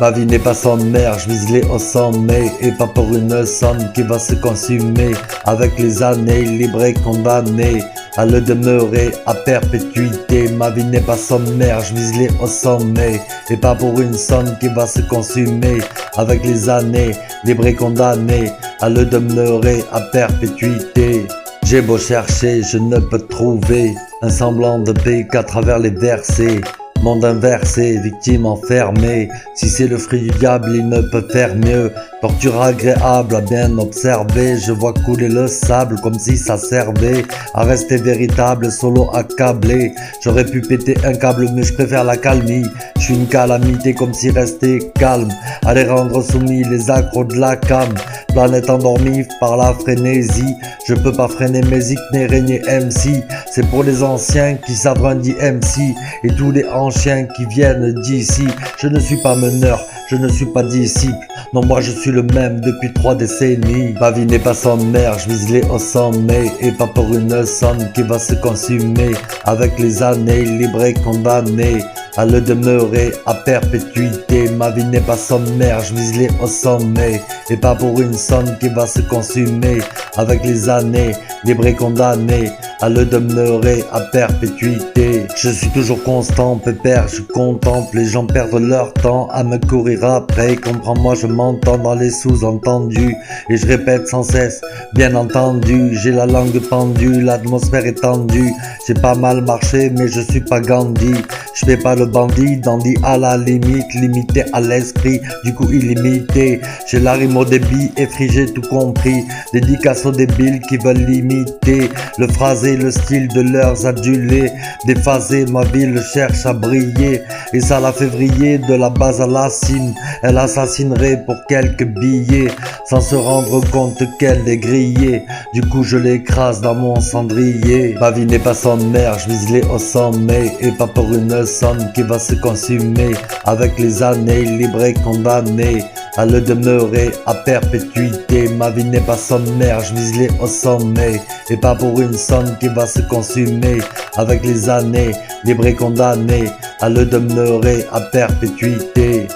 Ma vie n'est pas sommaire, je vise les hauts sommets et pas pour une somme qui va se consumer. Avec les années, libre et condamné à le demeurer à perpétuité. Ma vie n'est pas sommaire, je vise les hauts sommets et pas pour une somme qui va se consumer. Avec les années, libre et condamné à le demeurer à perpétuité. J'ai beau chercher, je ne peux trouver un semblant de paix qu'à travers les versets. Monde inversé, victime enfermée. Si c'est le fruit du diable, il ne peut faire mieux. Torture agréable à bien observer. Je vois couler le sable comme si ça servait à rester véritable, solo accablé. J'aurais pu péter un câble mais je préfère la calmie. Je suis une calamité comme si rester calme allait rendre soumis les accros de la cam. Planète endormie par la frénésie. Je peux pas freiner mes ni régner MC. C'est pour les anciens qui savent un dit MC et tous les anciens qui viennent d'ici. Je ne suis pas meneur, je ne suis pas disciple. Non, moi je suis le même depuis 3 décennies. Ma vie n'est pas sommaire, je vise les hauts sommets et pas pour une somme qui va se consumer. Avec les années, libre et condamné à le demeurer à perpétuité. Ma vie n'est pas sommaire, je vise les hauts sommets et pas pour une somme qui va se consumer. Avec les années, libre et condamné à le demeurer à perpétuité. Je suis toujours constant, pépère, je contemple. Les gens perdent leur temps à me courir après. Comprends-moi, je m'entends dans les sous-entendus et je répète sans cesse, bien entendu. J'ai la langue pendue, l'atmosphère est tendue. J'ai pas mal marché mais je suis pas Gandhi. Je fais pas le bandit, dandy à la limite, limité à l'esprit, du coup illimité. J'ai la rime au débit, effrit, j'ai tout compris. Dédicace aux débiles qui veulent limiter le phrasé, le style de leurs adulés. Déphasé, ma ville cherche à briller et ça la fait vriller de la base à la cime. Elle assassinerait pour quelques billets sans se rendre compte qu'elle est grillée. Du coup je l'écrase dans mon cendrier. Ma vie n'est pas sommaire, je vise les hauts sommets et pas pour une somme qui va se consumer. Avec les années, libre et condamné à le demeurer à perpétuité. Ma vie n'est pas sommaire, je vise les hauts sommets et pas pour une somme qui va se consumer. Avec les années, libre et condamné à le demeurer à perpétuité.